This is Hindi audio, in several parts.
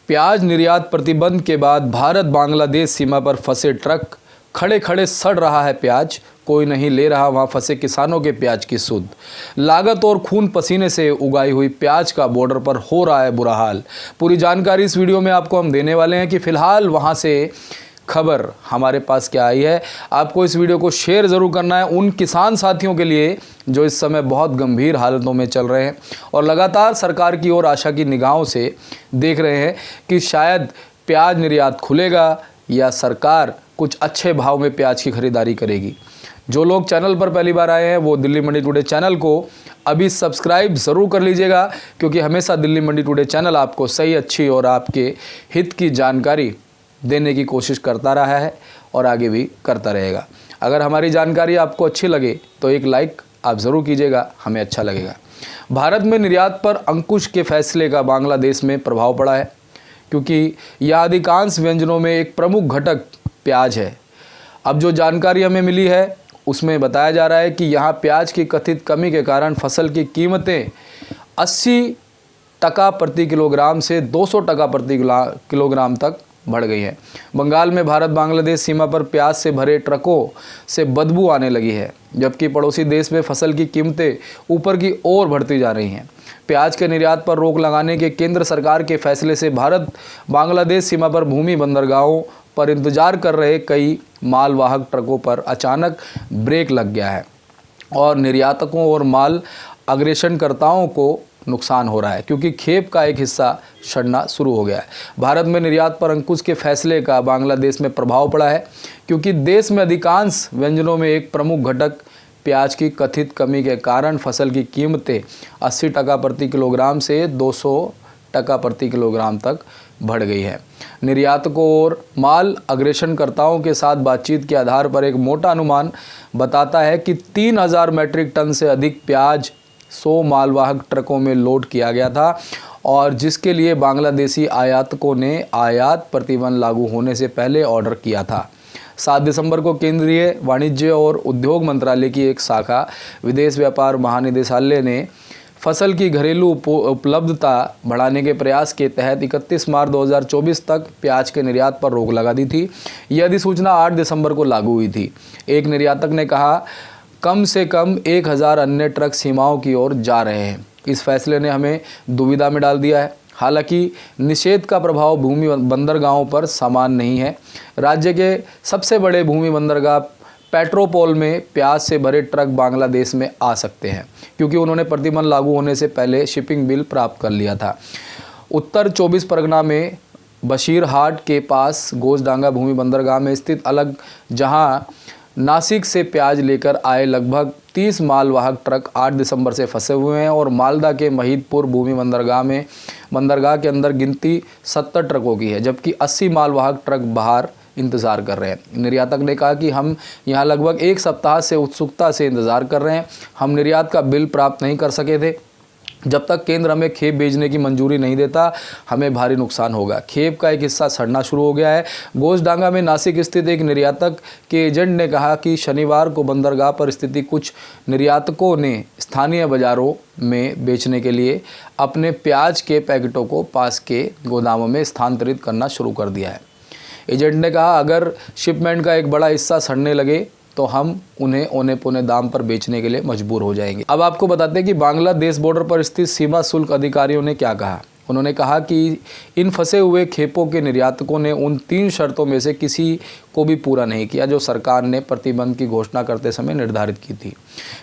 प्याज निर्यात प्रतिबंध के बाद भारत बांग्लादेश सीमा पर फंसे ट्रक खड़े खड़े सड़ रहा है प्याज। कोई नहीं ले रहा वहां फंसे किसानों के प्याज की सुध। लागत और खून पसीने से उगाई हुई प्याज का बॉर्डर पर हो रहा है बुरा हाल। पूरी जानकारी इस वीडियो में आपको हम देने वाले हैं कि फिलहाल वहां से खबर हमारे पास क्या आई है। आपको इस वीडियो को शेयर ज़रूर करना है उन किसान साथियों के लिए जो इस समय बहुत गंभीर हालतों में चल रहे हैं और लगातार सरकार की ओर आशा की निगाहों से देख रहे हैं कि शायद प्याज निर्यात खुलेगा या सरकार कुछ अच्छे भाव में प्याज की खरीदारी करेगी। जो लोग चैनल पर पहली बार आए हैं वो दिल्ली मंडी टुडे चैनल को अभी सब्सक्राइब ज़रूर कर लीजिएगा, क्योंकि हमेशा दिल्ली मंडी टुडे चैनल आपको सही, अच्छी और आपके हित की जानकारी देने की कोशिश करता रहा है और आगे भी करता रहेगा। अगर हमारी जानकारी आपको अच्छी लगे तो एक लाइक आप ज़रूर कीजिएगा, हमें अच्छा लगेगा। भारत में निर्यात पर अंकुश के फैसले का बांग्लादेश में प्रभाव पड़ा है, क्योंकि यह अधिकांश व्यंजनों में एक प्रमुख घटक प्याज है। अब जो जानकारी हमें मिली है उसमें बताया जा रहा है कि यहाँ प्याज की कथित कमी के कारण फसल की कीमतें 80% प्रति किलोग्राम से 200% प्रति किलोग्राम तक बढ़ गई है। बंगाल में भारत बांग्लादेश सीमा पर प्याज से भरे ट्रकों से बदबू आने लगी है, जबकि पड़ोसी देश में फसल की कीमतें ऊपर की ओर बढ़ती जा रही हैं। प्याज के निर्यात पर रोक लगाने के केंद्र सरकार के फैसले से भारत बांग्लादेश सीमा पर भूमि बंदरगाहों पर इंतजार कर रहे कई मालवाहक ट्रकों पर अचानक ब्रेक लग गया है और निर्यातकों और माल अग्रेषणकर्ताओं को नुकसान हो रहा है, क्योंकि खेप का एक हिस्सा सड़ना शुरू हो गया है। भारत में निर्यात पर अंकुश के फैसले का बांग्लादेश में प्रभाव पड़ा है, क्योंकि देश में अधिकांश व्यंजनों में एक प्रमुख घटक प्याज की कथित कमी के कारण फसल की कीमतें 80% प्रति किलोग्राम से 200% प्रति किलोग्राम तक बढ़ गई है। निर्यातकों और माल अग्रेषणकर्ताओं के साथ बातचीत के आधार पर एक मोटा अनुमान बताता है कि 3000 मीट्रिक टन से अधिक प्याज 100 मालवाहक ट्रकों में लोड किया गया था, और जिसके लिए बांग्लादेशी आयातकों ने आयात प्रतिबंध लागू होने से पहले ऑर्डर किया था। 7 दिसंबर को केंद्रीय वाणिज्य और उद्योग मंत्रालय की एक शाखा विदेश व्यापार महानिदेशालय ने फसल की घरेलू उपलब्धता बढ़ाने के प्रयास के तहत 31 मार्च 2024 तक प्याज के निर्यात पर रोक लगा दी थी। यह अधिसूचना 8 दिसंबर को लागू हुई थी। एक निर्यातक ने कहा कम से कम 1000 अन्य ट्रक सीमाओं की ओर जा रहे हैं। इस फैसले ने हमें दुविधा में डाल दिया है। हालांकि निषेध का प्रभाव भूमि बंदरगाहों पर समान नहीं है। राज्य के सबसे बड़े भूमि बंदरगाह पेट्रोपोल में प्याज से भरे ट्रक बांग्लादेश में आ सकते हैं, क्योंकि उन्होंने प्रतिबंध लागू होने से पहले शिपिंग बिल प्राप्त कर लिया था। उत्तर 24 परगना में बशीरहाट के पास गोसडांगा भूमि बंदरगाह में स्थित अलग, जहां नासिक से प्याज लेकर आए लगभग 30 मालवाहक ट्रक 8 दिसंबर से फंसे हुए हैं, और मालदा के महिदपुर भूमि बंदरगाह के अंदर गिनती 70 ट्रकों की है, जबकि 80 मालवाहक ट्रक बाहर इंतज़ार कर रहे हैं। निर्यातक ने कहा कि हम यहाँ लगभग 1 सप्ताह से उत्सुकता से इंतज़ार कर रहे हैं। हम निर्यात का बिल प्राप्त नहीं कर सके थे। जब तक केंद्र हमें खेप भेजने की मंजूरी नहीं देता, हमें भारी नुकसान होगा। खेप का एक हिस्सा सड़ना शुरू हो गया है। गोसडांगा में नासिक स्थित एक निर्यातक के एजेंट ने कहा कि शनिवार को बंदरगाह पर स्थिति कुछ निर्यातकों ने स्थानीय बाज़ारों में बेचने के लिए अपने प्याज के पैकेटों को पास के गोदामों में स्थानांतरित करना शुरू कर दिया है। एजेंट ने कहा अगर शिपमेंट का एक बड़ा हिस्सा सड़ने लगे तो हम उन्हें औने पौने दाम पर बेचने के लिए मजबूर हो जाएंगे। अब आपको बताते हैं कि बांग्लादेश बॉर्डर पर स्थित सीमा शुल्क अधिकारियों ने क्या कहा। उन्होंने कहा कि इन फंसे हुए खेपों के निर्यातकों ने उन 3 शर्तों में से किसी को भी पूरा नहीं किया जो सरकार ने प्रतिबंध की घोषणा करते समय निर्धारित की थी।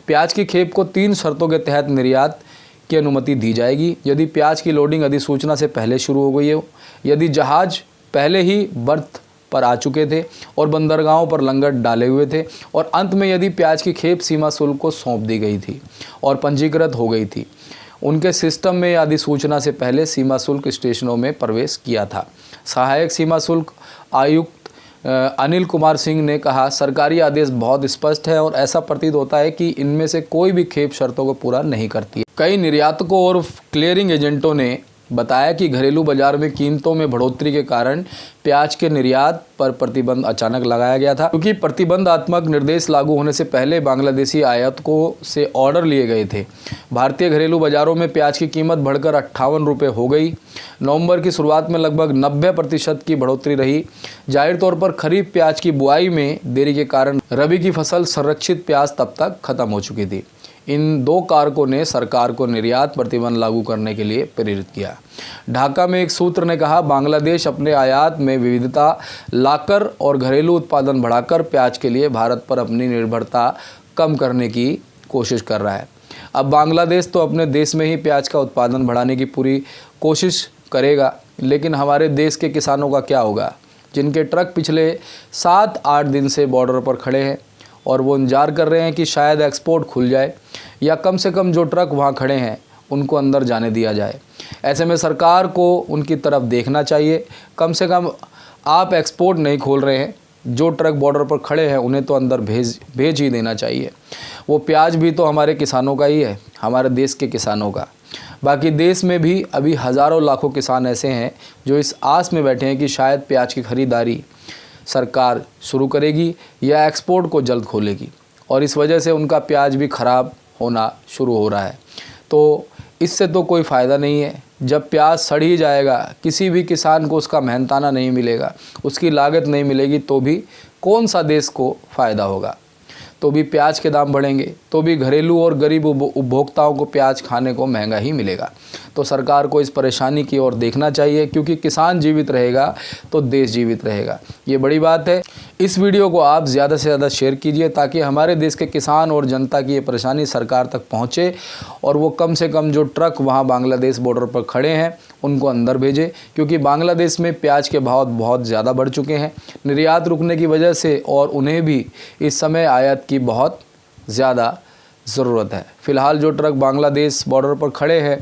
प्याज की खेप को 3 शर्तों के तहत निर्यात की अनुमति दी जाएगी। यदि प्याज की लोडिंग अधिसूचना से पहले शुरू हो गई हो, यदि जहाज पहले ही बर्थ पर आ चुके थे और बंदरगाहों पर लंगर डाले हुए थे, और अंत में यदि प्याज की खेप सीमा शुल्क को सौंप दी गई थी और पंजीकृत हो गई थी। उनके सिस्टम में अधिसूचना से पहले सीमा शुल्क स्टेशनों में प्रवेश किया था। सहायक सीमा शुल्क आयुक्त अनिल कुमार सिंह ने कहा सरकारी आदेश बहुत स्पष्ट है और ऐसा प्रतीत होता है कि इनमें से कोई भी खेप शर्तों को पूरा नहीं करती है। कई निर्यातकों और क्लियरिंग एजेंटों ने बताया कि घरेलू बाजार में कीमतों में बढ़ोतरी के कारण प्याज के निर्यात पर प्रतिबंध अचानक लगाया गया था, क्योंकि प्रतिबंधात्मक निर्देश लागू होने से पहले बांग्लादेशी आयातकों से ऑर्डर लिए गए थे। भारतीय घरेलू बाजारों में प्याज की कीमत बढ़कर 58 रुपये हो गई। नवंबर की शुरुआत में लगभग 90% की बढ़ोतरी रही। जाहिर तौर पर खरीफ प्याज की बुआई में देरी के कारण रबी की फसल संरक्षित प्याज तब तक खत्म हो चुकी थी। इन दो कारकों ने सरकार को निर्यात प्रतिबंध लागू करने के लिए प्रेरित किया। ढाका में एक सूत्र ने कहा, बांग्लादेश अपने आयात में विविधता लाकर और घरेलू उत्पादन बढ़ाकर प्याज के लिए भारत पर अपनी निर्भरता कम करने की कोशिश कर रहा है। अब बांग्लादेश तो अपने देश में ही प्याज का उत्पादन बढ़ाने की पूरी कोशिश करेगा, लेकिन हमारे देश के किसानों का क्या होगा, जिनके ट्रक पिछले 7-8 दिन से बॉर्डर पर खड़े हैं और वो इंतजार कर रहे हैं कि शायद एक्सपोर्ट खुल जाए या कम से कम जो ट्रक वहाँ खड़े हैं उनको अंदर जाने दिया जाए। ऐसे में सरकार को उनकी तरफ देखना चाहिए। कम से कम आप एक्सपोर्ट नहीं खोल रहे हैं, जो ट्रक बॉर्डर पर खड़े हैं उन्हें तो अंदर भेज ही देना चाहिए। वो प्याज भी तो हमारे किसानों का ही है, हमारे देश के किसानों का। बाकी देश में भी अभी हज़ारों लाखों किसान ऐसे हैं जो इस आस में बैठे हैं कि शायद प्याज की खरीदारी सरकार शुरू करेगी या एक्सपोर्ट को जल्द खोलेगी, और इस वजह से उनका प्याज भी ख़राब होना शुरू हो रहा है। तो इससे तो कोई फ़ायदा नहीं है। जब प्याज सड़ ही जाएगा, किसी भी किसान को उसका मेहनताना नहीं मिलेगा, उसकी लागत नहीं मिलेगी, तो भी कौन सा देश को फ़ायदा होगा? तो भी प्याज के दाम बढ़ेंगे, तो भी घरेलू और गरीब उपभोक्ताओं को प्याज खाने को महंगा ही मिलेगा। तो सरकार को इस परेशानी की ओर देखना चाहिए, क्योंकि किसान जीवित रहेगा तो देश जीवित रहेगा। ये बड़ी बात है। इस वीडियो को आप ज़्यादा से ज़्यादा शेयर कीजिए ताकि हमारे देश के किसान और जनता की ये परेशानी सरकार तक पहुँचे और वो कम से कम जो ट्रक वहाँ बांग्लादेश बॉर्डर पर खड़े हैं उनको अंदर भेजे, क्योंकि बांग्लादेश में प्याज के भाव बहुत ज़्यादा बढ़ चुके हैं निर्यात रुकने की वजह से, और उन्हें भी इस समय आयात की बहुत ज़्यादा ज़रूरत है। फ़िलहाल जो ट्रक बांग्लादेश बॉर्डर पर खड़े हैं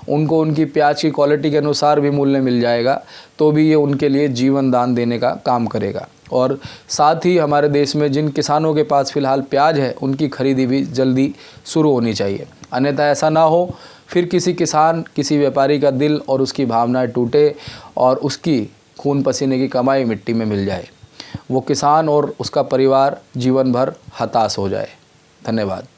उनको उनकी प्याज की क्वालिटी के अनुसार भी मूल्य मिल जाएगा, तो भी ये उनके लिए जीवन दान देने का काम करेगा। और साथ ही हमारे देश में जिन किसानों के पास फ़िलहाल प्याज है उनकी खरीदी भी जल्दी शुरू होनी चाहिए, अन्यथा ऐसा ना हो फिर किसी किसान, किसी व्यापारी का दिल और उसकी भावनाएं टूटे और उसकी खून पसीने की कमाई मिट्टी में मिल जाए, वो किसान और उसका परिवार जीवन भर हताश हो जाए। धन्यवाद।